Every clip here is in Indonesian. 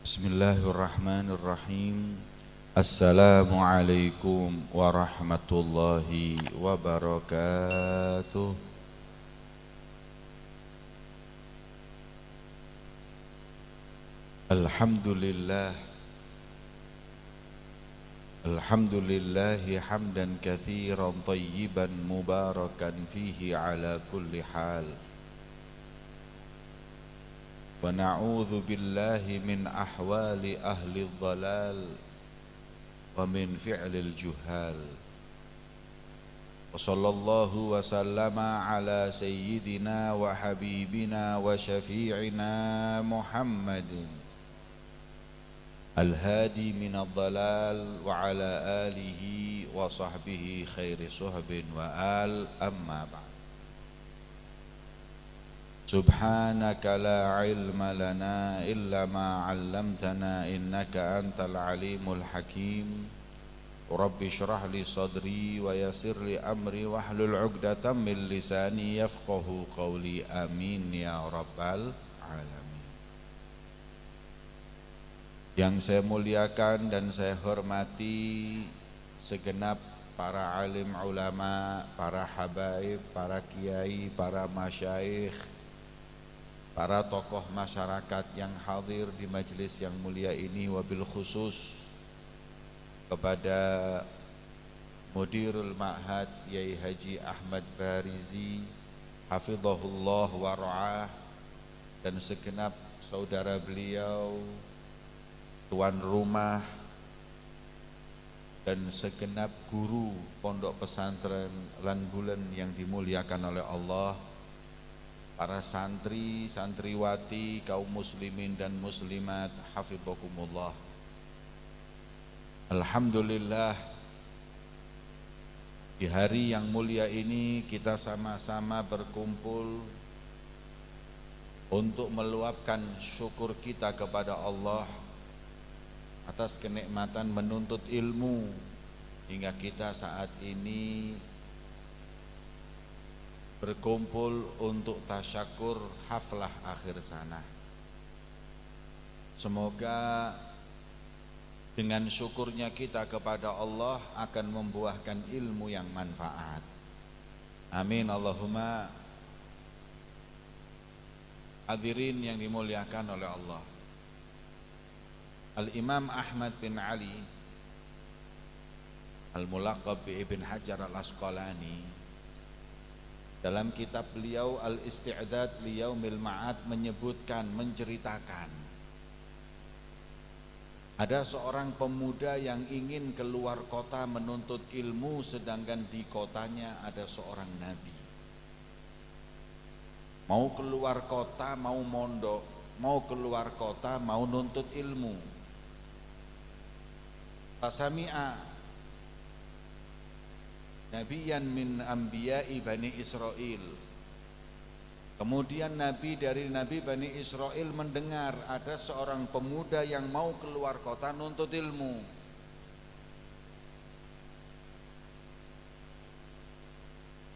Bismillahirrahmanirrahim. Assalamualaikum warahmatullahi wabarakatuh. Alhamdulillah. Alhamdulillahi hamdan katsiran tayyiban mubarakan fihi ala kulli hal. Wa na'udzu billahi min ahwali ahli dhalal wa min fi'lil juhal. Wa sallallahu wa sallama ala sayyidina wa habibina wa syafi'ina Muhammadin al-hadi min ad-dhalal wa ala alihi wa sahbihi khairi suhbin wa al amma ba'd. Subhanaka la ilma lana illa ma 'allamtana innaka antal alimul hakim. Rabbi shrah li sadri wa yassir li amri wahlul 'uqdatam min lisani yafqahu qawli. Amin ya rabbal alamin. Yang saya muliakan dan saya hormati segenap para alim ulama, para habaib, para kiai, para masyayikh, para tokoh masyarakat yang hadir di majelis yang mulia ini, wabil khusus kepada Mudirul Ma'had Yai Haji Ahmad Barizi hafizahullah wa ra'ah, dan segenap saudara beliau, tuan rumah, dan segenap guru pondok pesantren Lan Bulen yang dimuliakan oleh Allah, para santri, santriwati, kaum muslimin dan muslimat, hafizakumullah. Alhamdulillah, di hari yang mulia ini kita sama-sama berkumpul untuk meluapkan syukur kita kepada Allah atas kenikmatan menuntut ilmu hingga kita saat ini berkumpul untuk tasyakur haflah akhir sana. Semoga dengan syukurnya kita kepada Allah akan membuahkan ilmu yang manfaat. Amin Allahumma. Hadirin yang dimuliakan oleh Allah, Al-Imam Ahmad bin Ali Al-Mulaqab bi Ibn Hajar Al-Asqalani dalam kitab beliau Al-Isti'dad Liyaumil Ma'ad menyebutkan, menceritakan ada seorang pemuda yang ingin keluar kota menuntut ilmu, sedangkan di kotanya ada seorang nabi. Mau keluar kota, mau mondok, mau keluar kota, mau nuntut ilmu. Fasami'a Nabiyan min anbiya'i Bani Israel. Kemudian nabi dari nabi Bani Israel mendengar ada seorang pemuda yang mau keluar kota nuntut ilmu.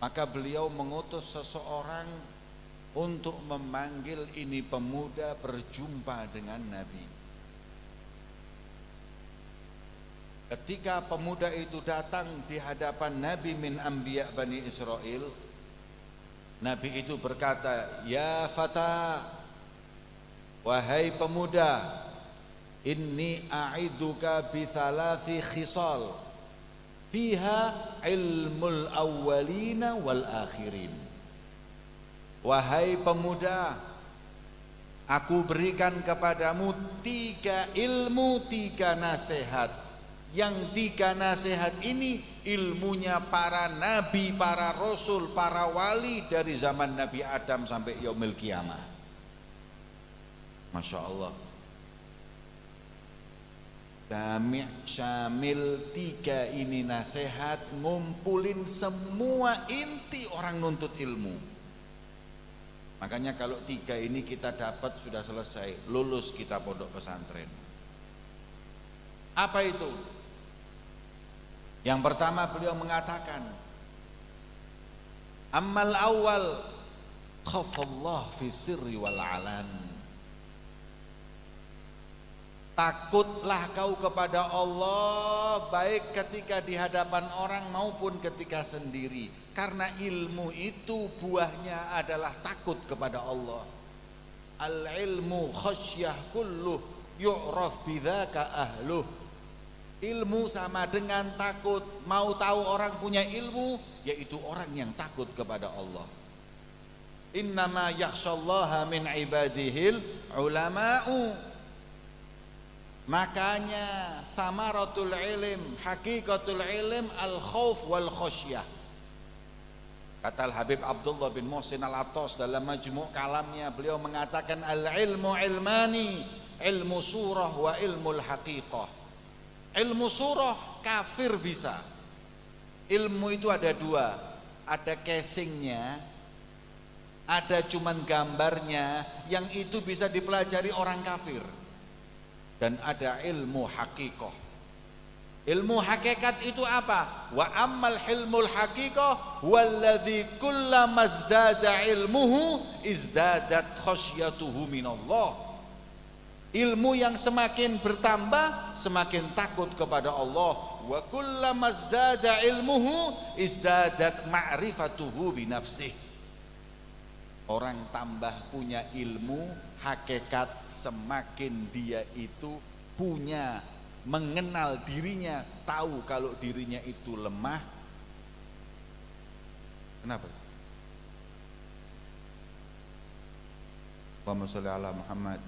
Maka beliau mengutus seseorang untuk memanggil ini pemuda berjumpa dengan nabi. Ketika pemuda itu datang di hadapan Nabi min anbiya Bani Israel, Nabi itu berkata, "Ya fata, wahai pemuda, inni a'iduka bi thalathi khisal fiha ilmul awwalina wal akhirin." Wahai pemuda, aku berikan kepadamu 3 ilmu, 3 nasihat. Yang 3 nasihat ini ilmunya para nabi, para rasul, para wali dari zaman Nabi Adam sampai yaumil kiamah. Masya Allah. Jami' syamil, 3 ini nasihat ngumpulin semua inti orang nuntut ilmu. Makanya kalau 3 ini kita dapat sudah selesai, lulus kita pondok pesantren. Apa itu? Yang pertama beliau mengatakan, ammal awal khafallah fi sirri wal alan. Takutlah kau kepada Allah baik ketika di hadapan orang maupun ketika sendiri. Karena ilmu itu buahnya adalah takut kepada Allah. Al-ilmu khasyah kulluh yu'raf bidzaka ahluh. Ilmu sama dengan takut. Mau tahu orang punya ilmu, yaitu orang yang takut kepada Allah. Innama yakhsyallaha min ibadihil ulama'u. Makanya thamaratul ilm, hakikatul ilm al-khauf wal khasyah. Kata Al-Habib Abdullah bin Muhsin Al-Attas dalam majmu' kalamnya, beliau mengatakan al-ilmu ilmani, ilmu surah wa ilmu haqiqah. Ilmu surah kafir bisa. Ilmu itu ada dua, ada casingnya, ada cuman gambarnya, yang itu bisa dipelajari orang kafir. Dan ada ilmu haqiqah. Ilmu hakikat itu apa? Wa ammal ilmul haqiqah walladzi kullama izdada ilmuhu izdadat khasyatuhu minallah. Ilmu yang semakin bertambah semakin takut kepada Allah. Wa kullama izdada ilmuhu izdadat ma'rifatuhu binafsih. Orang tambah punya ilmu hakikat, semakin dia itu punya, mengenal dirinya, tahu kalau dirinya itu lemah. Kenapa? Allahumma sholli ala Muhammad.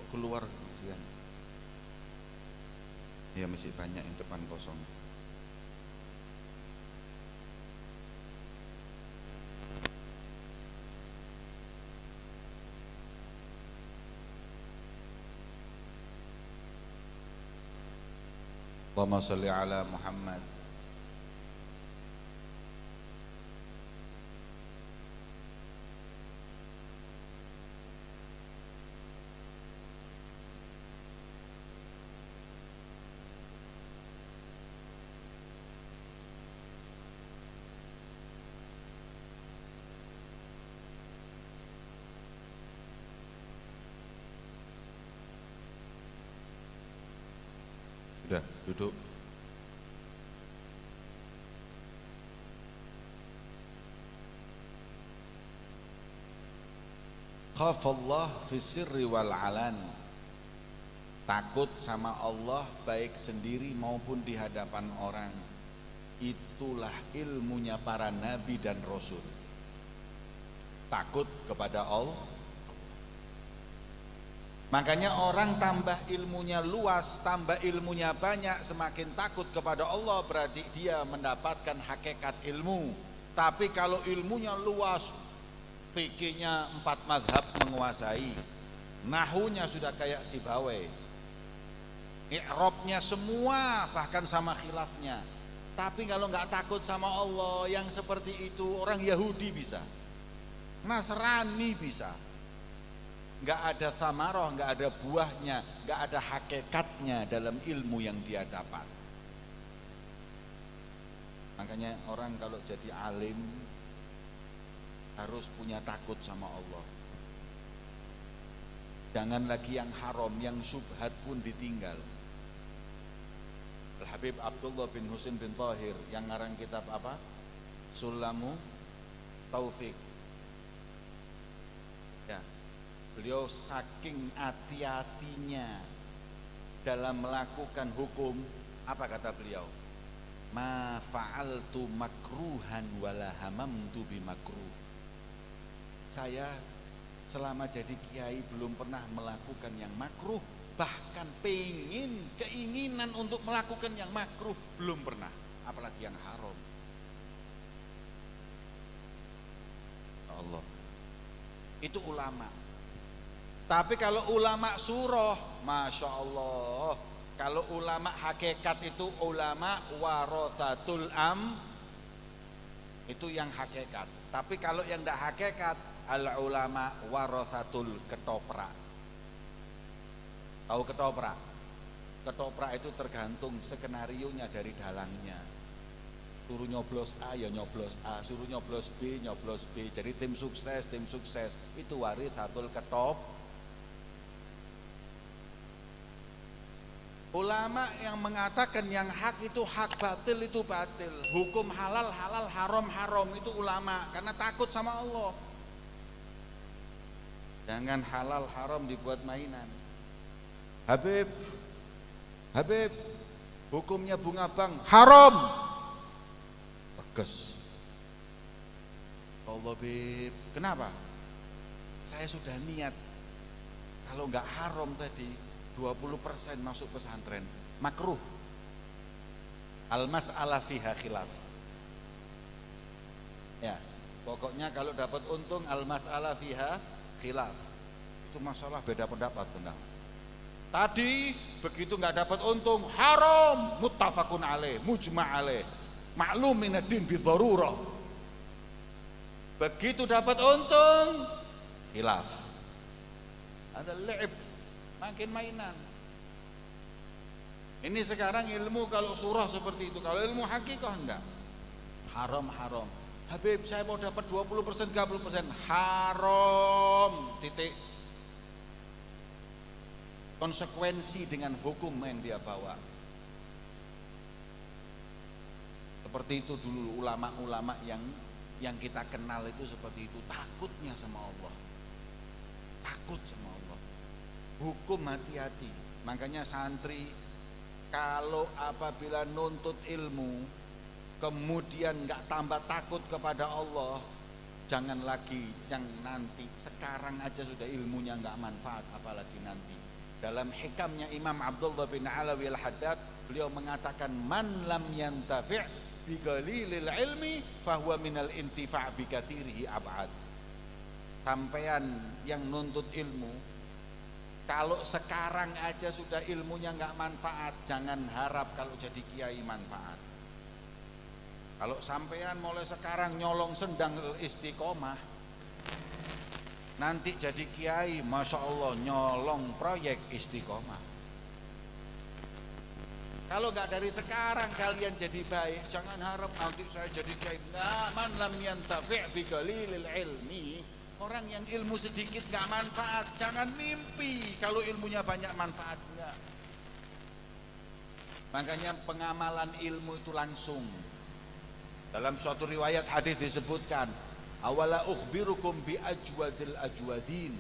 Keluar kesian. Ya masih banyak yang depan kosong. Allahumma sholli ala Muhammad. Sudah, duduk. Khafallah fi sirri wal alan. Takut sama Allah baik sendiri maupun di hadapan orang. Itulah ilmunya para nabi dan rasul. Takut kepada Allah. Makanya orang tambah ilmunya luas, tambah ilmunya banyak, semakin takut kepada Allah, berarti dia mendapatkan hakikat ilmu. Tapi kalau ilmunya luas, fikihnya 4 mazhab menguasai, nahunya sudah kayak Sibawai, i'rabnya semua bahkan sama khilafnya. Tapi kalau nggak takut sama Allah, yang seperti itu orang Yahudi bisa, Nasrani bisa. Nggak ada thamarah, nggak ada buahnya, nggak ada hakikatnya dalam ilmu yang dia dapat. Makanya orang kalau jadi alim harus punya takut sama Allah. Jangan lagi yang haram, yang syubhat pun ditinggal. Al-Habib Abdullah bin Husin bin Tahir yang ngarang kitab apa? Sulamu Taufik. Ya. Beliau saking hati-hatinya dalam melakukan hukum, apa kata beliau? Ma fa'altu makruhan wala hamamtu bimakruh. Saya selama jadi kiai belum pernah melakukan yang makruh, bahkan keinginan untuk melakukan yang makruh belum pernah, apalagi yang haram. Allah. Itu ulama. Tapi kalau ulama surah, masya Allah. Kalau ulama hakikat itu ulama warathatul itu yang hakikat. Tapi kalau yang tidak hakikat, al ulama warathatul ketoprak. Tahu ketoprak? Ketoprak itu tergantung skenarionya dari dalangnya. Suruh nyoblos A ya nyoblos A, suruh nyoblos B nyoblos B. Jadi tim sukses itu warithatul ketop. Ulama yang mengatakan yang hak itu hak, batil itu batil, hukum halal halal, haram haram, itu ulama, karena takut sama Allah. Jangan halal haram dibuat mainan. Habib, hukumnya bunga bank haram. Tegas. Allah, Bib, kenapa? Saya sudah niat kalau nggak haram tadi 20% masuk pesantren, makruh. Al-mas'alah fiha khilaf. Ya, pokoknya kalau dapat untung al-mas'alah fiha khilaf. Itu masalah beda pendapat tentang. Tadi begitu nggak dapat untung haram, muttafaqun alaih, mujma' alaih, maklum minad-din bidharurah. Begitu dapat untung khilaf. Ada li'ib, makin mainan. Ini sekarang ilmu kalau surah seperti itu, kalau ilmu hakikah enggak. Haram. Habib, saya mau dapat 20%, 30%, haram. Titik. Konsekuensi dengan hukum yang dia bawa. Seperti itu dulu ulama-ulama yang kita kenal itu seperti itu, takutnya sama Allah. Takut sama Allah. Hukum hati-hati. Makanya santri kalau apabila nuntut ilmu kemudian nggak tambah takut kepada Allah, jangan lagi yang nanti, sekarang aja sudah ilmunya nggak manfaat, apalagi nanti. Dalam hikamnya Imam Abdullah bin Alawi al-Haddad, beliau mengatakan man lam yantafi' bi qalilil ilmi fahuwa minal intifa' bi katsirihi ab'ad. Sampean yang nuntut ilmu, kalau sekarang aja sudah ilmunya nggak manfaat, jangan harap kalau jadi kiai manfaat. Kalau sampean mulai sekarang nyolong sendang istiqomah, nanti jadi kiai, masya Allah nyolong proyek istiqomah. Kalau nggak dari sekarang kalian jadi baik, jangan harap nanti saya jadi kiai. Nah, man lam yantafi' bi qalilil ilmi, orang yang ilmu sedikit nggak manfaat, jangan mimpi kalau ilmunya banyak manfaatnya. Makanya pengamalan ilmu itu langsung. Dalam suatu riwayat hadis disebutkan, awala ukhbirukum bi ajwadil ajwadin.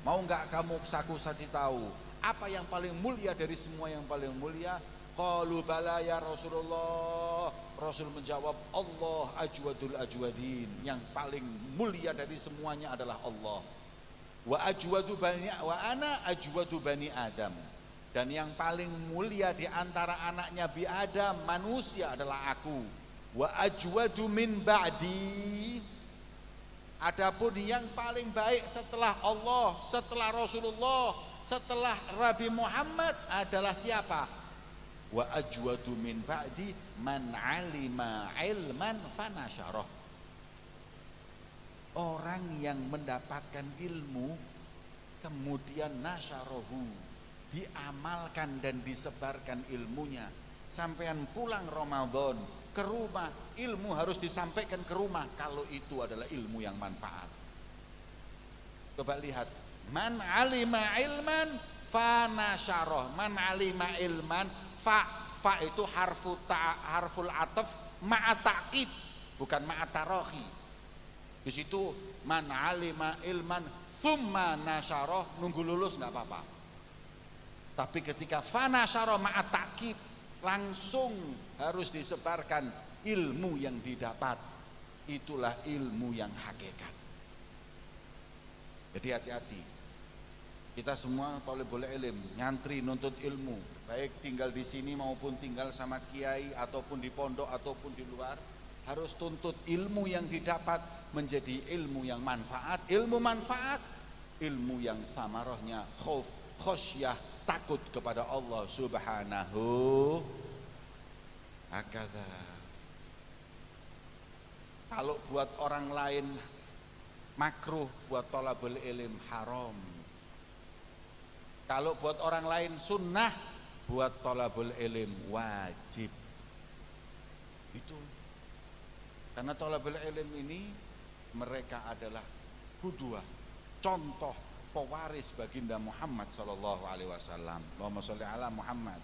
Mau nggak kamu saku tahu apa yang paling mulia dari semua yang paling mulia? Qalu bala ya Rasulullah. Rasul menjawab, Allah ajwadul ajwadin. Yang paling mulia dari semuanya adalah Allah. Wa ajwadu bani wa ana ajwadu bani Adam. Dan yang paling mulia di antara anaknya Nabi Adam, manusia, adalah aku. Wa ajwadu min ba'di. Adapun yang paling baik setelah Allah, setelah Rasulullah, setelah Nabi Muhammad adalah siapa? Wa ajwadu min ba'di man alima ilman fanasyarah. Orang yang mendapatkan ilmu kemudian nasyarahu, diamalkan dan disebarkan ilmunya. Sampean pulang Ramadan ke rumah, ilmu harus disampaikan ke rumah, kalau itu adalah ilmu yang manfaat. Coba lihat, man alima ilman fanasyarah. Man alima ilman, fa itu harful ataf ma'a ta'qib, bukan ma'a tarahi. Di situ man alima ilman thumma nasyarah, nunggu lulus nggak apa-apa. Tapi ketika fanasyarah ma'a ta'qib, langsung harus disebarkan ilmu yang didapat. Itulah ilmu yang hakikat. Jadi hati-hati. Kita semua boleh ilmu, nyantri nuntut ilmu, baik tinggal di sini maupun tinggal sama kiai ataupun di pondok ataupun di luar, harus tuntut ilmu yang didapat menjadi ilmu yang manfaat. Ilmu manfaat, ilmu yang samarahnya khauf, khosyah, takut kepada Allah Subhanahu hakadha. Kalau buat orang lain makruh, buat thalabul ilm haram. Kalau buat orang lain sunnah, buat thalabul ilm wajib. Itu karena thalabul ilm ini mereka adalah qudwah, contoh pewaris baginda Muhammad sallallahu alaihi wasallam. Allahumma sholli ala Muhammad.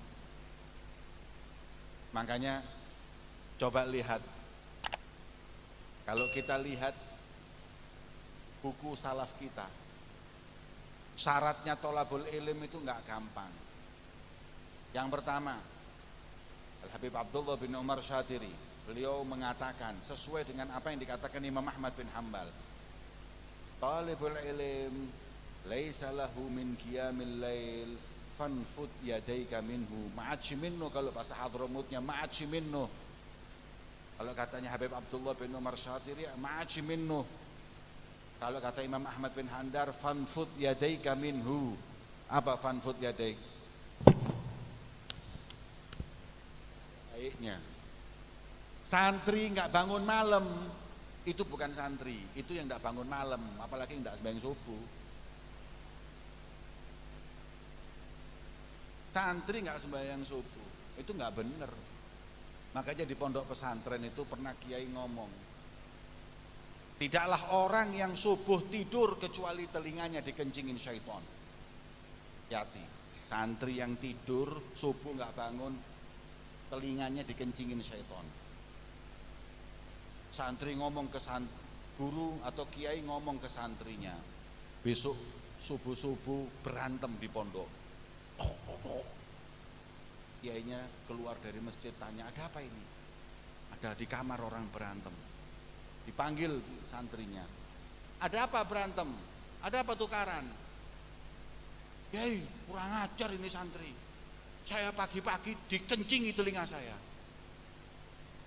Makanya coba lihat, kalau kita lihat buku salaf kita, syaratnya thalabul ilm itu enggak gampang. Yang pertama, Al-Habib Abdullah bin Umar Syatiri, beliau mengatakan sesuai dengan apa yang dikatakan Imam Ahmad bin Hanbal, talibul ilm laisa lahu min qiyamil lail fanfut yadaika minhu, ma'aci minnu, kalau bahasa Hadramutnya ma'aci minnu. Kalau katanya Habib Abdullah bin Umar Syatiri ma'aci minnu. Kalau kata Imam Ahmad bin Handar fanfut yadaika minhu. Apa fanfut yadaik? Baiknya santri nggak bangun malam itu bukan santri, itu yang nggak bangun malam, apalagi nggak sembahyang subuh. Santri nggak sembahyang subuh itu nggak bener. Makanya di pondok pesantren itu pernah kiai ngomong, tidaklah orang yang subuh tidur kecuali telinganya dikencingin syaitan. Hati, santri yang tidur subuh nggak bangun, telinganya dikencingin syaitan. Santri ngomong ke guru atau kiai ngomong ke santrinya, besok subuh-subuh berantem di pondok. Kiainya keluar dari masjid tanya, ada apa ini? Ada di kamar orang berantem. Dipanggil santrinya, ada apa berantem? Ada apa tukaran? Kiai, kurang ajar ini santri, saya pagi-pagi dikencingi telinga saya.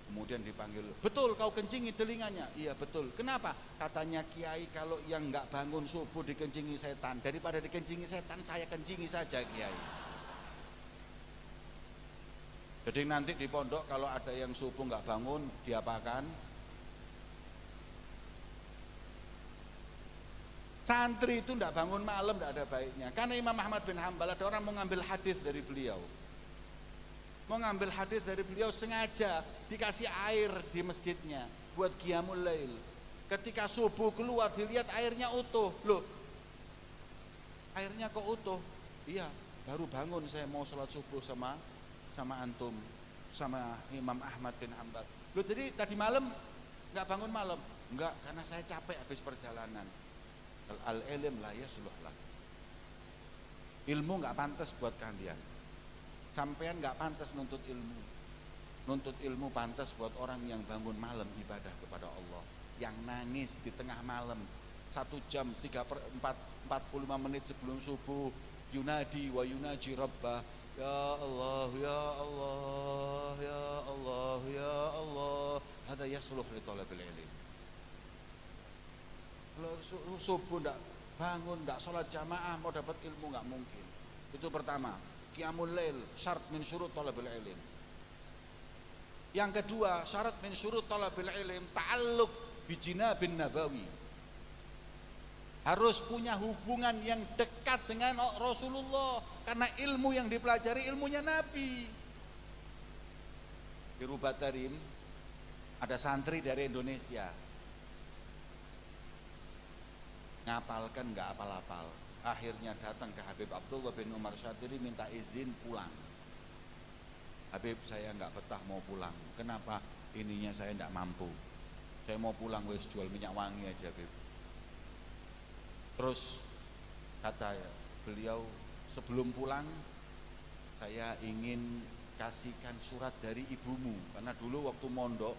Kemudian dipanggil, betul kau kencingi telinganya? Iya betul. Kenapa? Katanya kiai, kalau yang nggak bangun subuh dikencingi setan, daripada dikencingi setan saya kencingi saja kiai. Jadi nanti di pondok kalau ada yang subuh nggak bangun, diapakan? Santri itu nggak bangun malam nggak ada baiknya. Karena Imam Ahmad bin Hanbal, ada orang mau ngambil hadis dari beliau. Mau ngambil hadis dari beliau, sengaja dikasih air di masjidnya buat qiyamul lail. Ketika subuh keluar dilihat airnya utuh. Loh, airnya kok utuh? Iya, baru bangun saya mau sholat subuh sama antum, sama Imam Ahmad bin Hanbal. Loh, jadi tadi malam nggak bangun malam? Enggak, karena saya capek habis perjalanan. Al-ilm la yasluh lah. Ilmu nggak pantas buat kalian. Sampean nggak pantas nuntut ilmu. Nuntut ilmu pantas buat orang yang bangun malam ibadah kepada Allah, yang nangis di tengah malam 1 jam 45 menit sebelum subuh, yunadi wa yunaji rabbah, ya Allah ya Allah ya Allah ya Allah. Hada yasluh li talabil ilm. Kalau subuh nggak bangun, nggak sholat jamaah, mau dapat ilmu nggak mungkin. Itu pertama. Qiyamul lail syarat min syurut thalabil ilm. Yang kedua, syarat min syurut thalabil ilm ta'alluq bijinabin nabawi. Harus punya hubungan yang dekat dengan Rasulullah, karena ilmu yang dipelajari ilmunya Nabi. Di Rubatarim ada santri dari Indonesia, ngapalkan nggak apal-apal. Akhirnya datang ke Habib Abdullah bin Umar Syatiri minta izin pulang. Habib, saya nggak betah mau pulang. Kenapa? Ininya saya nggak mampu. Saya mau pulang wes jual minyak wangi aja, Habib. Terus kata beliau, sebelum pulang saya ingin kasihkan surat dari ibumu, karena dulu waktu mondok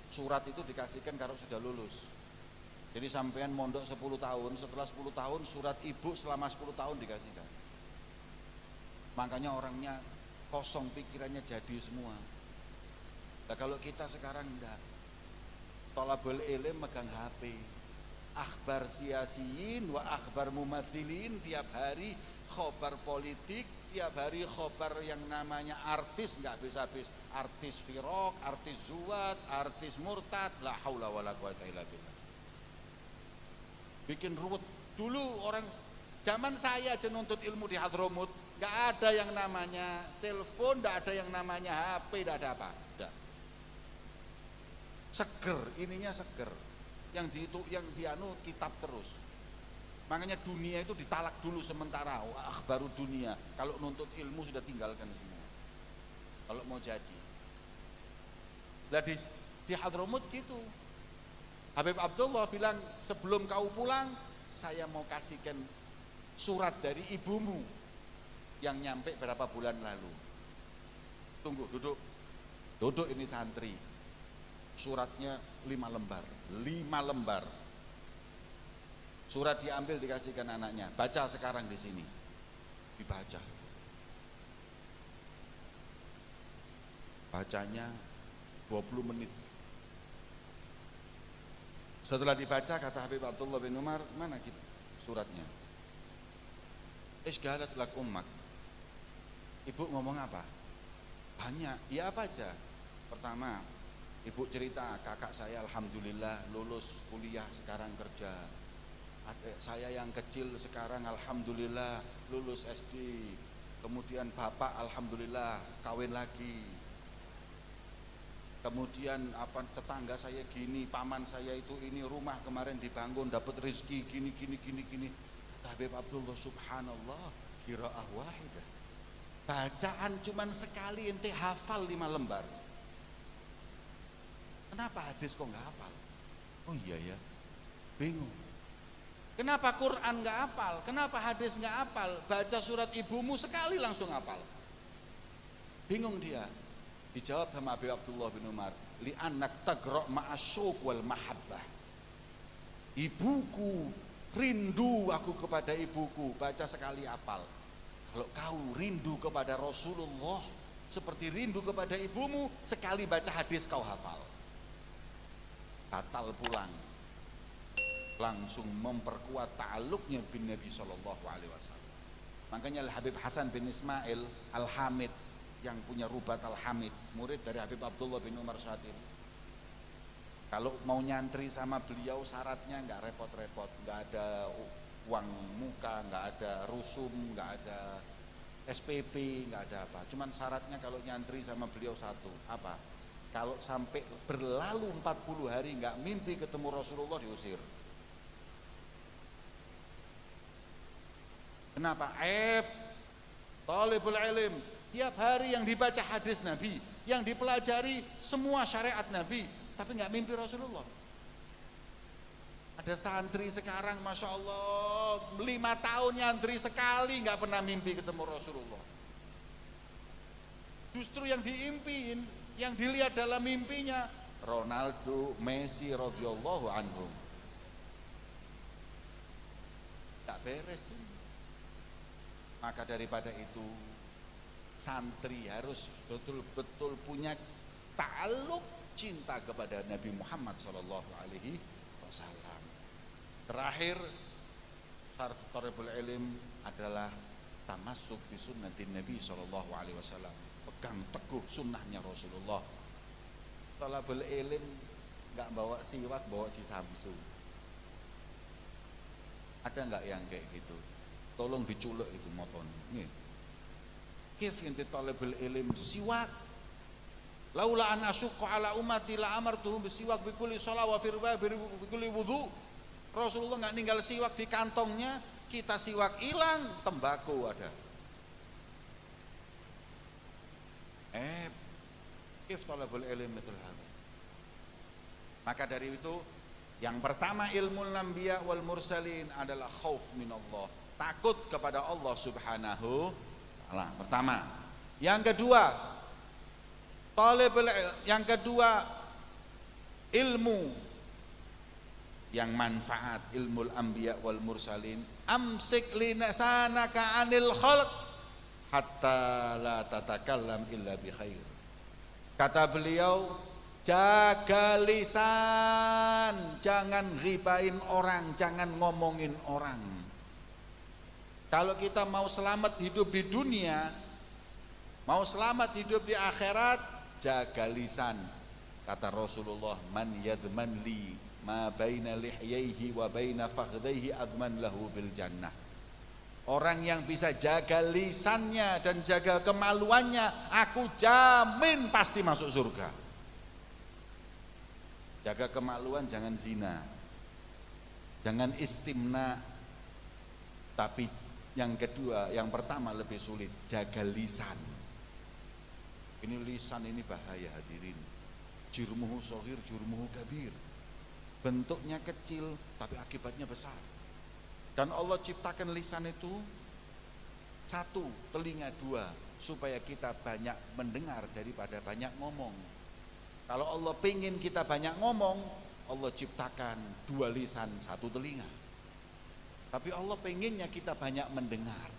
surat itu dikasihkan kalau sudah lulus. Jadi sampean mondok 10 tahun, setelah 10 tahun surat ibu selama 10 tahun dikasihkan. Makanya orangnya kosong, pikirannya jadi semua. Nah kalau kita sekarang enggak, thalabul ilm megang HP, akhbar siyasiyin wa akhbar mumathilin, tiap hari khobar politik, tiap hari khobar yang namanya artis nggak habis-habis, artis firok, artis zuwat, artis murtad, la haula wala quwata illa billah. Bikin ruwet. Dulu orang zaman saya aja nuntut ilmu di Hadramut, Nggak ada yang namanya telepon, nggak ada yang namanya HP, nggak ada apa. Nggak. Seger, ininya seger. Yang dianu kitab terus. Makanya dunia itu ditalak dulu sementara. Wah, baru dunia. Kalau nuntut ilmu sudah tinggalkan semua. Kalau mau jadi. Lah di Hadramut gitu. Habib Abdullah bilang, sebelum kau pulang, saya mau kasihkan surat dari ibumu yang nyampe berapa bulan lalu. Tunggu, duduk. Duduk ini santri. Suratnya 5 lembar. 5 lembar. Surat diambil dikasihkan anaknya. Baca sekarang di sini. Dibaca. Bacanya 20 menit. Setelah dibaca kata Habib Abdullah bin Umar, mana kita suratnya? Isgalat lak ummak. Ibu ngomong apa? Banyak. Ya apa aja? Pertama, ibu cerita kakak saya alhamdulillah lulus kuliah sekarang kerja. Adik saya yang kecil sekarang alhamdulillah lulus SD. Kemudian bapak alhamdulillah kawin lagi. Kemudian tetangga saya gini, paman saya itu ini rumah kemarin dibangun dapat rezeki gini. Kata Habib Abdullah, subhanallah, qiraah wahidah. Bacaan cuman sekali ente hafal 5 lembar. Kenapa hadis kok nggak hafal? Oh iya ya, bingung. Kenapa Quran nggak hafal? Kenapa hadis nggak hafal? Baca surat ibumu sekali langsung hafal. Bingung dia. Dijawab sama Habib Abdullah bin Umar, li'annak taqra' ma'asyuq wal mahabbah. Ibuku, rindu aku kepada ibuku, baca sekali hafal. Kalau kau rindu kepada Rasulullah seperti rindu kepada ibumu, sekali baca hadis kau hafal. Batal pulang. Langsung memperkuat ta'alluqnya bin Nabi sallallahu alaihi wasallam. Makanya Habib Hasan bin Ismail Al-Hamid yang punya Rubat Al-Hamid, murid dari Habib Abdullah bin Umar saat ini. Kalau mau nyantri sama beliau syaratnya nggak repot-repot, nggak ada uang muka, nggak ada rusum, nggak ada SPP, nggak ada apa. Cuman syaratnya kalau nyantri sama beliau satu, apa? Kalau sampai berlalu 40 hari nggak mimpi ketemu Rasulullah, diusir. Kenapa? Talibul ilm tiap hari yang dibaca hadis Nabi, yang dipelajari semua syariat Nabi, tapi nggak mimpi Rasulullah. Ada santri sekarang, masya Allah, 5 tahun nyantri sekali nggak pernah mimpi ketemu Rasulullah. Justru yang diimpin, yang dilihat dalam mimpinya Ronaldo, Messi radhiyallahu anhum. Tak beres ini. Maka daripada itu santri harus betul-betul punya ta'alluq, cinta kepada Nabi Muhammad sallallahu alaihi wasallam. Terakhir, syarat thalabul ilm adalah tamassuk bi sunnatin Nabi sallallahu alaihi wasallam. Pegang teguh sunnahnya Rasulullah. Thalabul ilm enggak bawa siwak, bawa cisamsu. Ada enggak yang kayak gitu? Tolong diculuk itu moton. Nggih. Kif inti talabul ilm siwak. Laula an asyqa ala ummati la amartuhum bisiwak bi kulli shalah wa fi bi kulli wudu. Rasulullah enggak ninggal siwak di kantongnya, kita siwak hilang, tembakau ada. Kif talabul ilm mithl hadha. Maka dari itu yang pertama ilmu anbiya wal mursalin adalah khauf minallah, takut kepada Allah Subhanahu wa taala. Pertama. Yang kedua, yang kedua ilmu yang manfaat, ilmu anbiya wal mursalin. Amsik lisanaka anil khalq hatta la tatakallam illa bi khair. Kata beliau, jaga lisan, jangan ghibain orang, jangan ngomongin orang. Kalau kita mau selamat hidup di dunia, mau selamat hidup di akhirat, jaga lisan. Kata Rasulullah, man yadman li ma baina lihyaihi wa baina fakhdaihi adman lahu bil jannah. Orang yang bisa jaga lisannya dan jaga kemaluannya, aku jamin pasti masuk surga. Jaga kemaluan, jangan zina, jangan istimna. Tapi yang kedua, yang pertama lebih sulit, jaga lisan. Ini lisan ini bahaya hadirin. Jurmuhu sohir, jurmuhu kabir. Bentuknya kecil tapi akibatnya besar. Dan Allah ciptakan lisan itu satu, telinga dua, supaya kita banyak mendengar daripada banyak ngomong. Kalau Allah pengen kita banyak ngomong, Allah ciptakan dua lisan, satu telinga. Tapi Allah pengennya kita banyak mendengar,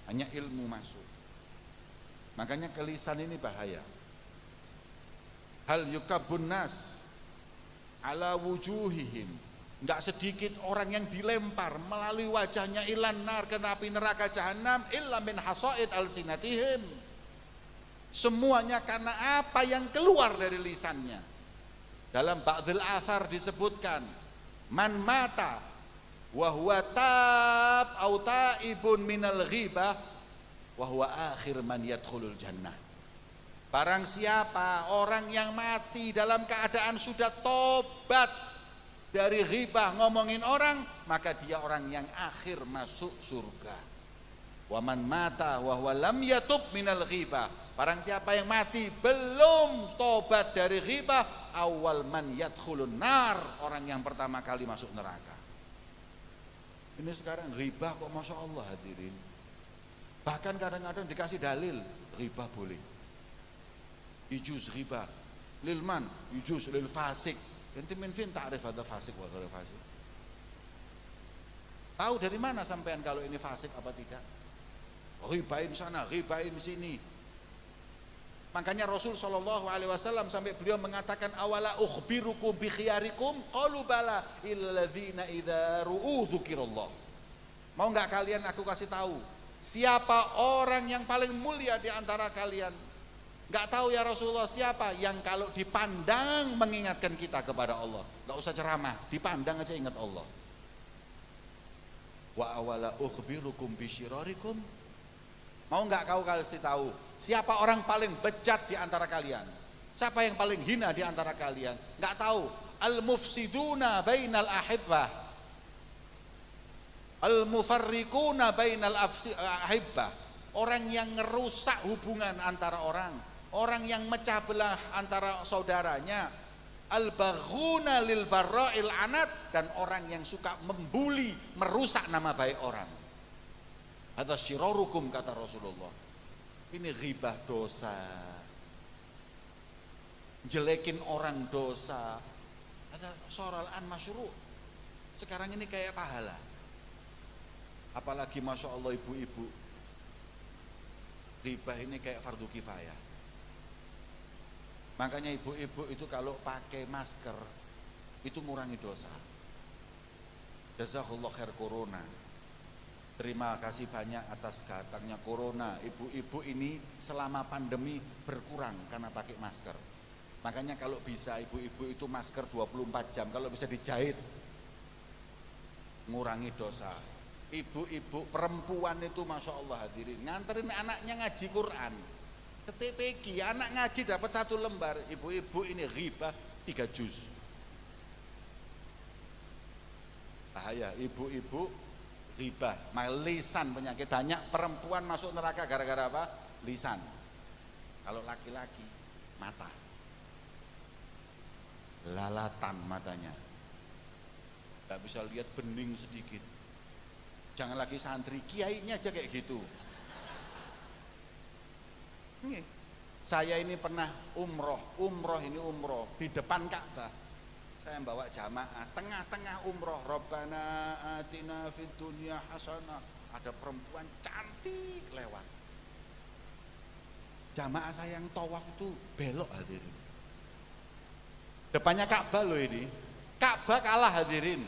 hanya ilmu masuk. Makanya ke lisan ini bahaya. Hal yukabbun nas ala wujuhihim, enggak sedikit orang yang dilempar melalui wajahnya ilan nar, ke api neraka jahanam, illa min hasaid alsinatihim. Semuanya karena apa yang keluar dari lisannya. Dalam ba'dil athar disebutkan, man mata wa huwa tab au taibun minal ghibah wa huwa akhir man yadkhulul jannah. Barang siapa orang yang mati dalam keadaan sudah tobat dari ghibah, ngomongin orang, maka dia orang yang akhir masuk surga. Wa man mata wa huwa lam yatub minal ghibah. Barang siapa yang mati belum tobat dari ghibah, awal man yadkhulun nar, orang yang pertama kali masuk neraka. Ini sekarang ghibah kok Masya Allah hadirin. Bahkan kadang-kadang dikasih dalil, ghibah boleh. Yujuz ghibah lil man, yujuz lil fasik. Ente min fin ta'rif ada fasik wa ghair fasik. Tahu dari mana sampean kalau ini fasik apa tidak? Ghibahin sana, ghibahin sini. Makanya Rasul sallallahu alaihi wasallam sampai beliau mengatakan, awala ukhbirukum bi khiyarikum qalu bala illadzina idza ru'u dzikirallah. Mau enggak kalian aku kasih tahu siapa orang yang paling mulia di antara kalian? Enggak tahu ya Rasulullah, siapa? Yang kalau dipandang mengingatkan kita kepada Allah. Enggak usah ceramah, dipandang aja ingat Allah. Wa awala ukhbirukum bi syirarikum. Mau enggak kau kasih tahu siapa orang paling bejat di antara kalian? Siapa yang paling hina di antara kalian? Enggak tahu. Al-mufsiduna bainal ahibbah, al-mufarriquna bainal ahibbah. Orang yang ngerusak hubungan antara orang, orang yang mecah belah antara saudaranya, al-baghuna lil barra'il anat, dan orang yang suka membuli, merusak nama baik orang. Hadza syirarukum, kata Rasulullah. Ini ghibah dosa, jelekin orang dosa. Hadza syaral an masyru'. Sekarang ini kayak pahala. Apalagi Masya Allah ibu-ibu, ghibah ini kayak fardu kifayah. Makanya ibu-ibu itu kalau pakai masker itu ngurangi dosa. Jazakallah khair corona. Terima kasih banyak atas datangnya corona. Ibu-ibu ini selama pandemi berkurang karena pakai masker. Makanya kalau bisa ibu-ibu itu masker 24 jam, kalau bisa dijahit, ngurangi dosa. Ibu-ibu perempuan itu Masya Allah hadirin, nganterin anaknya ngaji Quran ke TPQ, anak ngaji dapat 1 lembar. Ibu-ibu ini ghibah 3 juz. Bahaya ibu-ibu ghibah, lisan penyakit. Banyak perempuan masuk neraka gara-gara apa? Lisan. Kalau laki-laki mata, lalatan matanya, gak bisa lihat bening sedikit. Jangan lagi santri, kiainya aja kayak gitu. Saya ini pernah umroh di depan Ka'bah. Saya bawa jamaah, tengah-tengah umroh, Rabbana atina fid dunya hasanah. Ada perempuan cantik lewat. Jamaah saya yang tawaf itu belok hadirin. Depannya Ka'bah loh ini. Ka'bah kalah hadirin.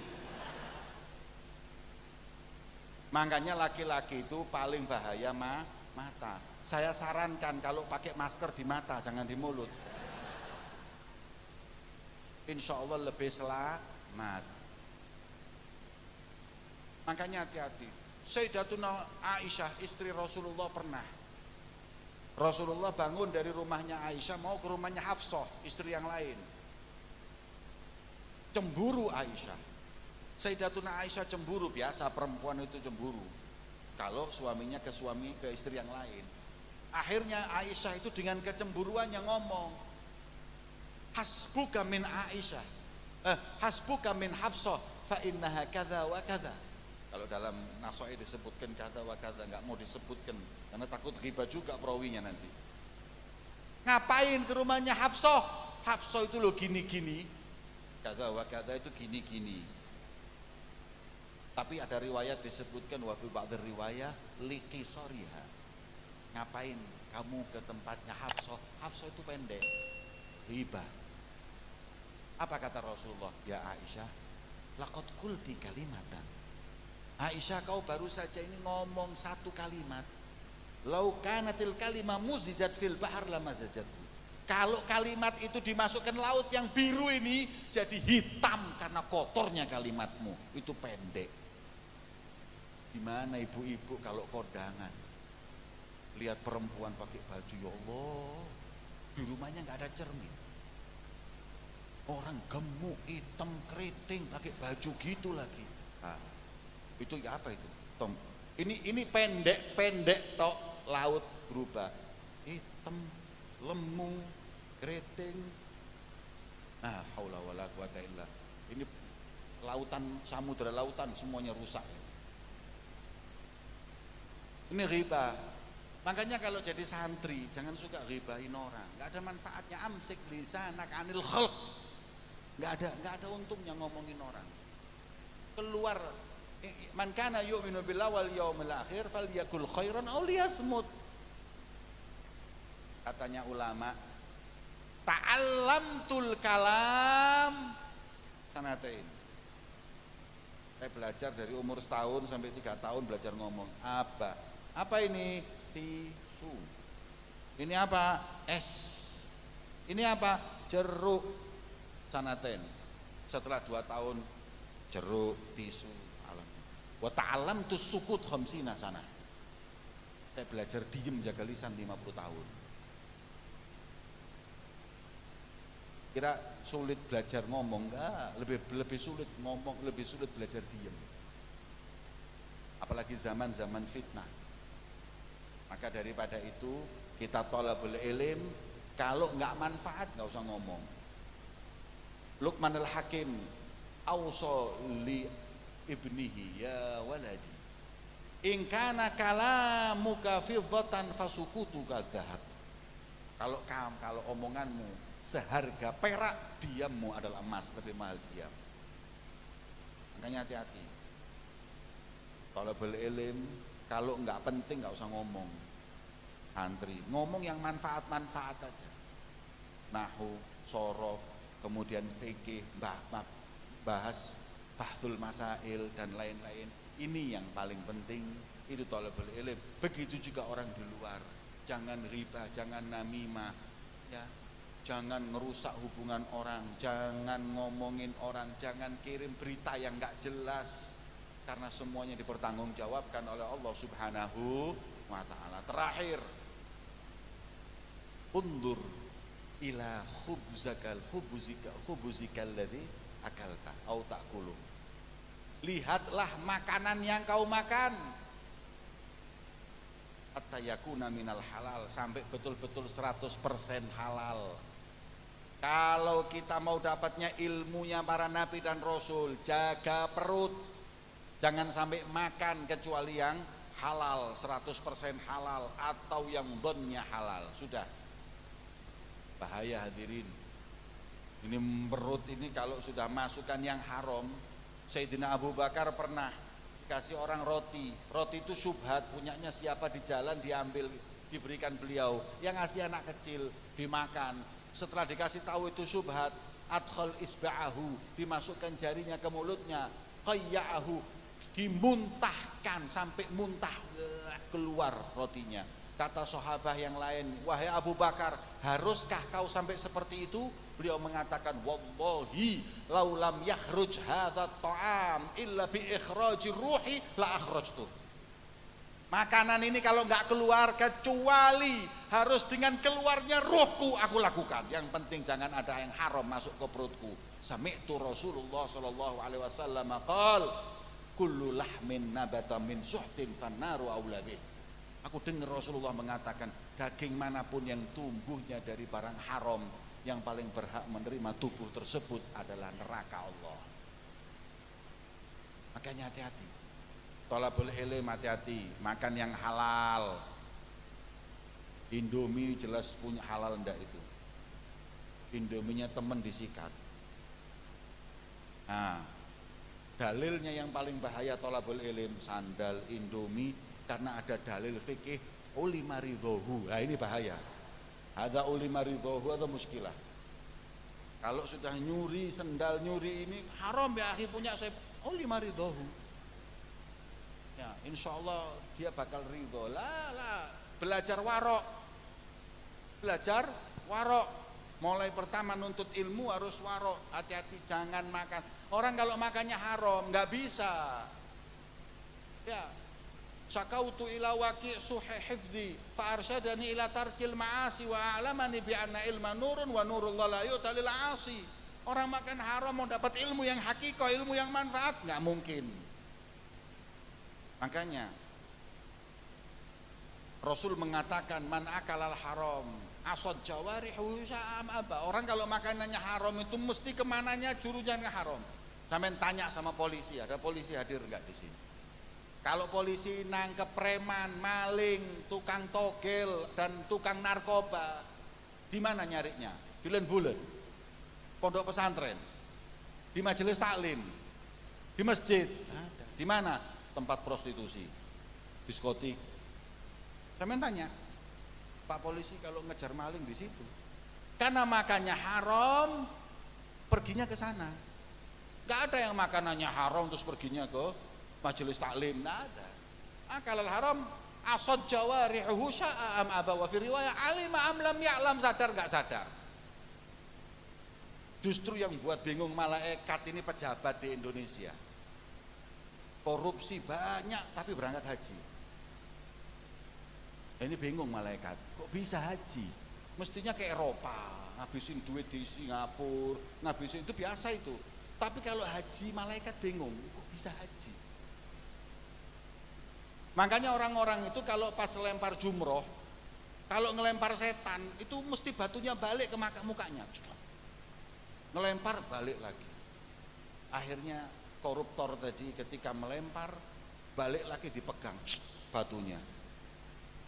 Makanya laki-laki itu paling bahaya mata. Saya sarankan kalau pakai masker di mata, jangan di mulut. Insya Allah lebih selamat. Makanya hati-hati. Sayyidatuna Aisyah istri Rasulullah pernah, Rasulullah bangun dari rumahnya Aisyah mau ke rumahnya Hafsah istri yang lain. Cemburu Aisyah. Sayyidatuna Aisyah cemburu, biasa perempuan itu cemburu kalau suaminya ke istri yang lain. Akhirnya Aisyah itu dengan kecemburuannya ngomong, hasbuka min Aisyah, hasbuka min Hafsah fa innaha kadza wa kadza. Kalau dalam Nasai disebutkan kata wa kata, nggak mau disebutkan karena takut ghibah juga perawinya nanti. Ngapain ke rumahnya Hafsah? Hafsah itu lo gini-gini, kata wa kata itu gini-gini. Tapi ada riwayat disebutkan wa fi ba'd riwayah liqisariha. Ngapain kamu ke tempatnya Hafsah? Hafsah itu pendek. Ghibah. Apa kata Rasulullah? Ya Aisyah, laqad qulti kalimatan. Aisyah, kau baru saja ini ngomong satu kalimat. Lau kanatil kalimah muzijat fil bahar lamazajat. Kalau kalimat itu dimasukkan laut yang biru ini jadi hitam karena kotornya kalimatmu. Itu pendek. Gimana ibu-ibu kalau kondangan lihat perempuan pakai baju, ya Allah, di rumahnya nggak ada cermin. Orang gemuk, hitam, keriting pakai baju gitu lagi. Itu ya apa itu? Tom. Ini pendek tok, laut berubah hitam, lemu, keriting. Haula wala quwata illa. Ini lautan, samudra lautan semuanya rusak. Ini riba. Makanya kalau jadi santri jangan suka ribahin orang. Enggak ada manfaatnya. Amsik lisanak anil khalq. Enggak ada untungnya ngomongin orang. Keluar, man kana yu'minu billahi wal yaumil akhir falyakul khairan aw liyasmut. Katanya ulama, ta'allamtul kalam sanatain. Saya belajar dari umur setahun sampai 3 tahun belajar ngomong. Apa ini? Tisu. Ini apa? Es. Ini apa? Jeruk. Sanatain. Setelah 2 tahun jeruk, tisu. Wa ta'allamtu sukut khamsina sana. Saya belajar diem jaga lisan 50 tahun. Kira sulit belajar ngomong? Enggak, lebih sulit ngomong, lebih sulit belajar diem. Apalagi zaman fitnah. Maka daripada itu kita thalabul ilm, kalau enggak manfaat enggak usah ngomong. Luqman al-Hakim auso li ibnihi, ya waladi in kana kalamuka fiddatan fasukutuka dhahab. Kalau omonganmu seharga perak, diammu adalah emas, lebih mahal diam. Makanya hati-hati. Talabul ilm, kalau enggak penting enggak usah ngomong. Santri ngomong yang manfaat-manfaat aja. Nahwu, shorof, kemudian fikih, bahas bahthul masail dan lain-lain. Ini yang paling penting, itu thalabul ilm. Begitu juga orang di luar, jangan riba, jangan namimah, ya, jangan ngerusak hubungan orang, jangan ngomongin orang, jangan kirim berita yang enggak jelas, karena semuanya dipertanggungjawabkan oleh Allah Subhanahu wa ta'ala. Terakhir, undur ila khubuzikal ladzi akalta au ta'kulu. Lihatlah makanan yang kau makan, hatta yakuna minal halal, sampai betul-betul 100% halal. Kalau kita mau dapatnya ilmunya para nabi dan rasul, jaga perut, jangan sampai makan kecuali yang halal, 100% halal atau yang dhonnya halal. Sudah bahaya hadirin. Ini perut ini kalau sudah masukkan yang haram. Sayyidina Abu Bakar pernah dikasih orang roti itu syubhat, punyanya siapa di jalan, diambil, diberikan beliau, yang ngasih anak kecil, dimakan. Setelah dikasih tahu itu syubhat, adkhal isba'ahu, dimasukkan jarinya ke mulutnya, qayya'ahu, dimuntahkan sampai muntah keluar rotinya. Kata sahabat yang lain, wahai Abu Bakar, haruskah kau sampai seperti itu? Beliau mengatakan, wallahi laulam yakhruj hadza ta'am illa bi ikhrajir ruhi la akhrajtu. Makanan ini kalau nggak keluar, kecuali harus dengan keluarnya ruhku aku lakukan. Yang penting jangan ada yang haram masuk ke perutku. Sami'tu Rasulullah sallallahu alaihi wasallam qol kullu lahmin nabata min suhtin fannaru aula bih. Aku dengar Rasulullah mengatakan daging manapun yang tumbuhnya dari barang haram, yang paling berhak menerima tubuh tersebut adalah neraka Allah. Makanya hati-hati. Thalabul ilm, hati-hati, makan yang halal. Indomie jelas punya halal ndak itu. Indominya temen disikat. Nah, dalilnya yang paling bahaya thalabul ilm sandal Indomie karena ada dalil fikih ulima ridhohu. Nah ini bahaya. Ada ulima ridhohu atau muskilah. Kalau sudah nyuri sendal nyuri ini haram ya akhi punya saya ulima ridhohu. Ya, insya Allah dia bakal ridho. Lah, belajar warok, mulai pertama nuntut ilmu harus warok. Hati-hati jangan makan. Orang kalau makannya haram nggak bisa. Ya, syakautu ila waqi' suhi hifdzi fa arsyadani ila tarkil ma'asi wa a'lamani bi anna ilma nurun wa nurullah la yu'ta lil 'asi. Orang makan haram mau dapat ilmu yang hakikah, ilmu yang manfaat nggak mungkin. Makanya Rasul mengatakan man akalal haram asad jawarihu sa'am aba. Orang kalau makanannya haram itu mesti kemananya jurusannya haram. Sampai tanya sama polisi, ada polisi hadir enggak di sini? Kalau polisi nangkep preman, maling, tukang togel dan tukang narkoba, di mana nyarinya? Di Len-Bulen, pondok pesantren, di majelis taklim, di masjid, di mana? Tempat prostitusi, diskotik. Saya tanya, Pak polisi kalau ngejar maling di situ, karena makannya haram, perginya ke sana. Gak ada yang makanannya haram terus perginya ke majelis taklim, nggak ada. Akalal haram asad jawarihu sya'am aba wa fi riwayah alima am lam ya'lam, sadar nggak sadar. Justru yang buat bingung malaikat ini pejabat di Indonesia. Korupsi banyak tapi berangkat haji. Ini bingung malaikat, kok bisa haji? Mestinya ke Eropa, ngabisin duit di Singapura, ngabisin itu biasa itu. Tapi kalau haji malaikat bingung, kok bisa haji? Makanya orang-orang itu kalau pas lempar jumroh, kalau ngelempar setan itu mesti batunya balik ke mukanya. Ngelempar balik lagi. Akhirnya koruptor tadi ketika melempar balik lagi dipegang batunya,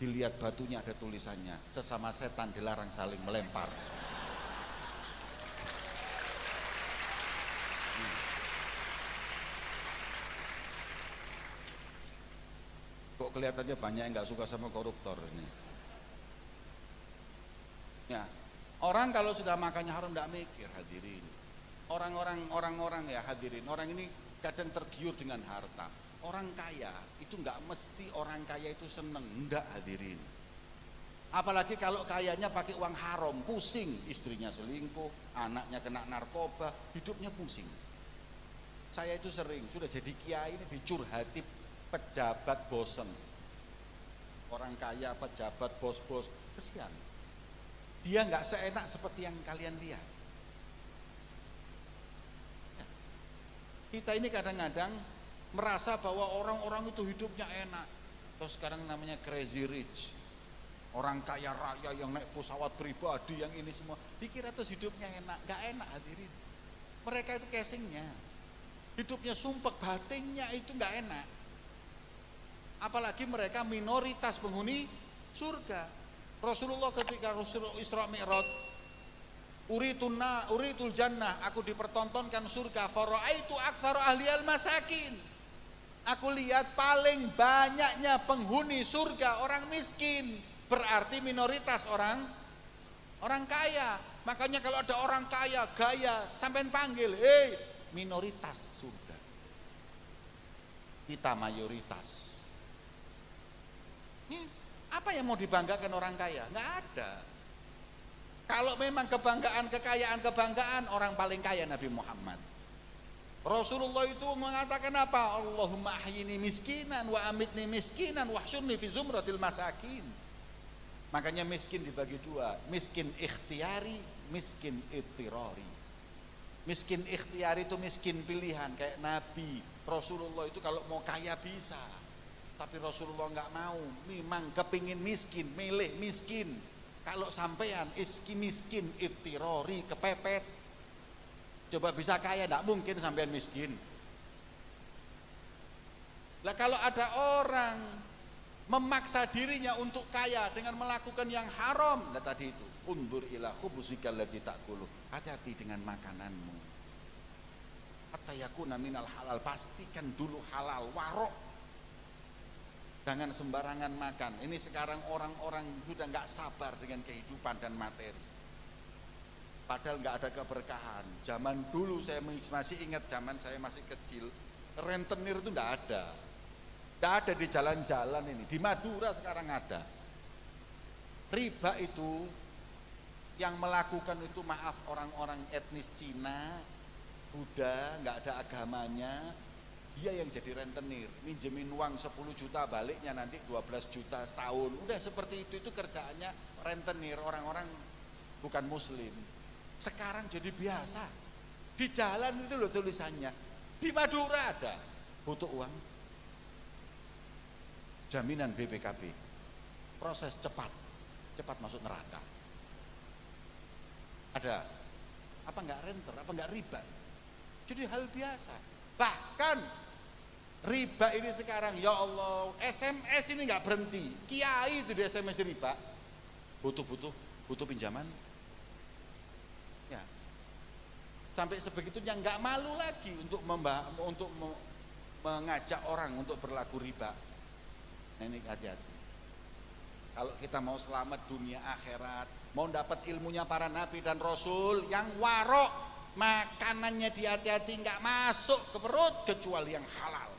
dilihat batunya ada tulisannya sesama setan dilarang saling melempar. Kok kelihatannya banyak yang nggak suka sama koruptor ini. Ya, orang kalau sudah makannya haram nggak mikir hadirin. Orang-orang ya hadirin, orang ini kadang tergiur dengan harta. Orang kaya itu nggak mesti orang kaya itu seneng, enggak hadirin. Apalagi kalau kayanya pakai uang haram, pusing, istrinya selingkuh, anaknya kena narkoba, hidupnya pusing. Saya itu sering sudah jadi kiai ini dicurhati pejabat bosen. Orang kaya, pejabat, bos-bos, kesian. Dia nggak seenak seperti yang kalian lihat. Kita ini kadang-kadang merasa bahwa orang-orang itu hidupnya enak. Terus sekarang namanya crazy rich. Orang kaya raya yang naik pesawat pribadi yang ini semua. Dikira terus hidupnya enak. Gak enak hadirin. Mereka itu casingnya. Hidupnya sumpek, batinnya itu gak enak. Apalagi mereka minoritas penghuni surga. Rasulullah ketika Rasulullah Isra Mi'raj, uritul jannah, aku dipertontonkan surga, fara'aitu aktsara ahliyal masakin. Aku lihat paling banyaknya penghuni surga orang miskin, berarti minoritas orang kaya. Makanya kalau ada orang kaya gaya sampean panggil, "Hei, minoritas surga." Kita mayoritas. Ini apa yang mau dibanggakan orang kaya? Nggak ada. Kalau memang kebanggaan, kekayaan, orang paling kaya Nabi Muhammad. Rasulullah itu mengatakan apa? Allahumma ahyini miskinan wa amitni miskinan wahsyurni fi zumratil masakin. Makanya miskin dibagi dua, miskin ikhtiari, miskin ittirari. Miskin ikhtiari itu miskin pilihan, kayak Nabi Rasulullah itu kalau mau kaya bisa, tapi Rasulullah nggak mau, memang kepingin miskin, milih miskin. Kalau sampean iski miskin ittirari, kepepet. Coba bisa kaya, tidak mungkin sampean miskin. Lah kalau ada orang memaksa dirinya untuk kaya dengan melakukan yang haram, nah tadi itu, undur ila khubuzika allati ta'kulu. Hati-hati dengan makananmu. Hatta yakuna minal halal, pastikan dulu halal, warok. Jangan sembarangan makan. Ini sekarang orang-orang sudah nggak sabar dengan kehidupan dan materi. Padahal nggak ada keberkahan. Zaman dulu saya masih ingat, zaman saya masih kecil, rentenir itu nggak ada. Nggak ada di jalan-jalan ini. Di Madura sekarang ada. Riba itu yang melakukan itu, maaf, orang-orang etnis Cina, Buddha, nggak ada agamanya. Dia yang jadi rentenir, minjemin uang 10 juta, baliknya nanti 12 juta setahun. Udah seperti itu kerjaannya rentenir, orang-orang bukan muslim. Sekarang jadi biasa. Di jalan itu loh tulisannya. Di Madura ada, butuh uang, jaminan BPKB, proses cepat masuk neraka. Ada, apa enggak renter, apa enggak riba? Jadi hal biasa. Bahkan riba ini sekarang, ya Allah, SMS ini enggak berhenti. Kiai itu di SMS riba, butuh pinjaman. Ya, sampai sebegitunya enggak malu lagi untuk mengajak orang untuk berlaku riba. Nah, ini hati-hati. Kalau kita mau selamat dunia akhirat, mau dapat ilmunya para nabi dan rasul yang warok, makanannya hati-hati, nggak masuk ke perut kecuali yang halal.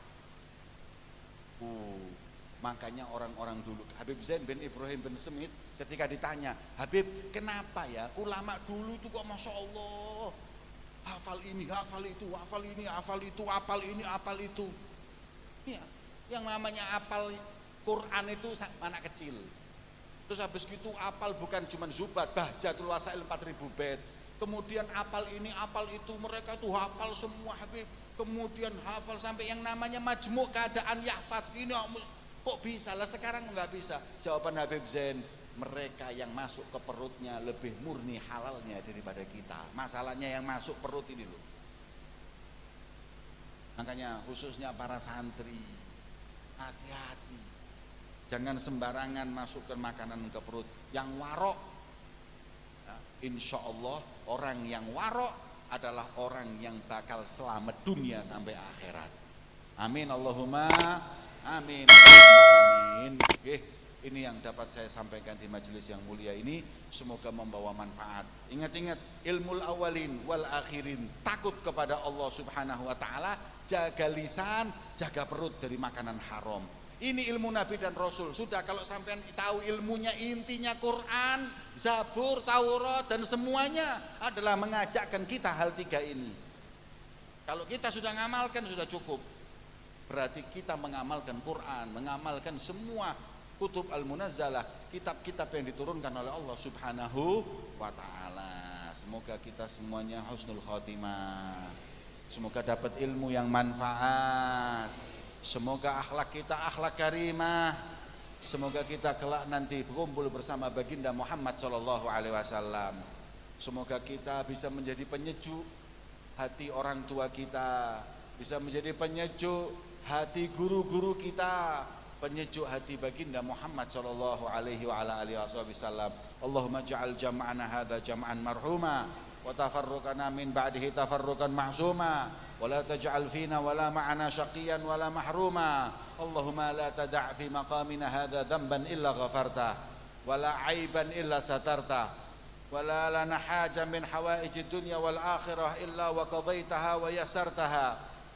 Makanya orang-orang dulu, Habib Zain bin Ibrahim bin Semit, ketika ditanya, Habib, kenapa ya ulama dulu tuh kok masya Allah hafal ini, hafal itu, hafal ini, hafal itu, hafal ini, hafal itu. Ya, yang namanya hafal Quran itu anak kecil. Terus habis gitu apal bukan cuma Zubat, Bahjatul Wasail 4000 bait. Kemudian apal ini, apal itu, mereka itu hafal semua Habib. Kemudian hafal sampai yang namanya majmu' keadaan yahfad. Ini kok bisa lah, sekarang enggak bisa. Jawaban Habib Zain, mereka yang masuk ke perutnya lebih murni halalnya daripada kita. Masalahnya yang masuk perut ini loh. Makanya khususnya para santri, hati-hati. Jangan sembarangan masukkan makanan ke perut. Yang warok, ya, insya Allah orang yang warok adalah orang yang bakal selamat dunia sampai akhirat. Amin Allahumma amin. Amin. Ini yang dapat saya sampaikan di majelis yang mulia ini. Semoga membawa manfaat. Ingat-ingat, ilmul awalin wal akhirin. Takut kepada Allah subhanahu wa ta'ala. Jaga lisan, jaga perut dari makanan haram. Ini ilmu Nabi dan Rasul. Sudah, kalau sampean tahu ilmunya, intinya Quran, Zabur, Taurat, dan semuanya adalah mengajakkan kita hal tiga ini. Kalau kita sudah ngamalkan sudah cukup. Berarti kita mengamalkan Quran, mengamalkan semua kutub al-munazzalah, kitab-kitab yang diturunkan oleh Allah subhanahu wa ta'ala. Semoga kita semuanya husnul khotimah. Semoga dapat ilmu yang manfaat. Semoga akhlak kita akhlak karimah. Semoga kita kelak nanti berkumpul bersama baginda Muhammad SAW. Semoga kita bisa menjadi penyejuk hati orang tua kita, bisa menjadi penyejuk hati guru-guru kita, penyejuk hati baginda Muhammad SAW. Allahumma ja'al jam'ana hadha jam'an marhuma wa tafarruqana min ba'dihi tafarruqan ma'suma. ولا تجعل فينا ولا معنا شقيا ولا محروما. اللهم لا تدع في مقامنا هذا ذنبا إلا غفرته ولا عيبا إلا سترته ولا لنا حاجة من حوائج الدنيا والآخرة إلا وقضيتها ويسرتها.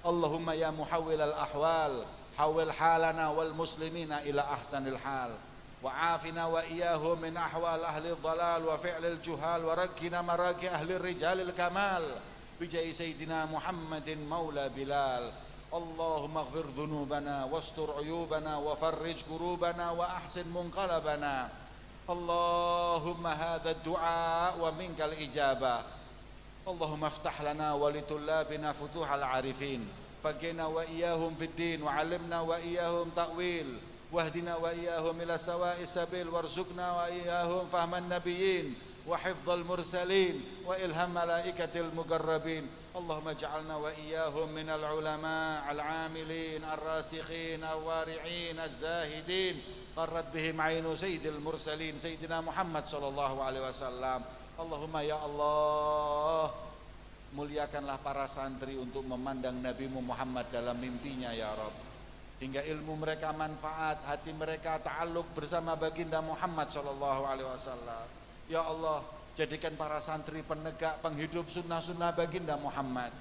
اللهم يا محول الأحوال حول حالنا والمسلمين إلى أحسن الحال وعافنا وإياهم من أحوال أهل الضلال وفعل الجهال وركنا مراكي أهل الرجال الكمال بجاه سيدنا محمد مولى بلال. اللهم اغفر ذنوبنا واستر عيوبنا وفرج كروبنا وأحسن منقلبنا. اللهم هذا الدعاء ومنك الإجابة. اللهم افتح لنا ولطلابنا فتوح العارفين، فقنا وإياهم في الدين، وعلمنا وإياهم تأويل، واهدنا وإياهم إلى سواء السبيل، وارزقنا وإياهم فهم النبيين وحفظ المرسلين وإلهام ملائكة المقربين. اللهم اجعلنا وإياهم من العلماء العاملين الراسخين الوارعين الزاهدين قرت بهم عين سيد المرسلين سيدنا محمد صلى الله عليه wasallam. Allahumma ya Allah, muliakanlah para santri untuk memandang Nabi Muhammad dalam mimpinya ya Rabb, hingga ilmu mereka manfaat, hati mereka ta'alluq bersama baginda Muhammad sallallahu alaihi wasallam. Ya Allah, jadikan para santri penegak penghidup sunnah-sunnah baginda Muhammad.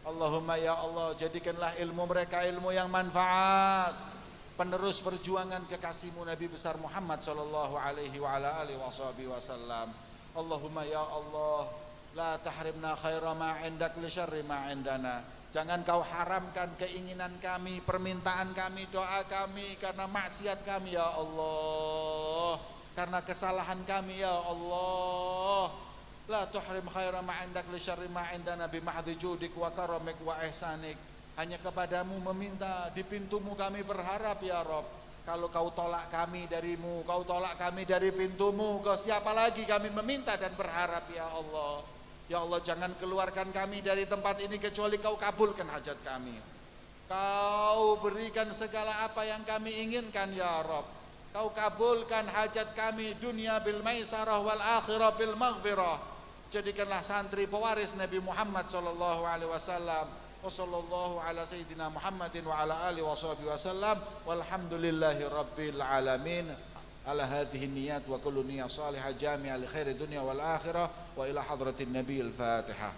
Allahumma ya Allah, jadikanlah ilmu mereka ilmu yang manfaat, penerus perjuangan kekasihmu Nabi besar Muhammad sallallahu alaihi wa ala alihi wasallam. Allahumma ya Allah, la tahrimna khaira ma indak li syarri ma indana. Jangan kau haramkan keinginan kami, permintaan kami, doa kami karena maksiat kami ya Allah, karena kesalahan kami ya Allah. La tuhrim khaira ma indak li syarri ma indana bi mahdhi judik wa karamik wa ihsanik. Hanya kepadamu meminta, di pintumu kami berharap ya Rabb. Kalau kau tolak kami darimu, kau tolak kami dari pintumu, kau siapa lagi kami meminta dan berharap ya Allah. Ya Allah, jangan keluarkan kami dari tempat ini kecuali kau kabulkan hajat kami. Kau berikan segala apa yang kami inginkan ya Rabb. Kau kabulkan hajat kami dunia bil maisarah wal akhirah bil maghfirah. Jadikanlah santri pewaris Nabi Muhammad sallallahu alaihi wasallam. Wassallallahu ala sayyidina Muhammadin wa ala alihi washabihi wasallam, walhamdulillahi rabbil alamin. Ala hadhihi niyat wa kullu niyyah salihah jami'ah li khairi dunya wal akhirah wa ila hadratin nabiyil Fatihah.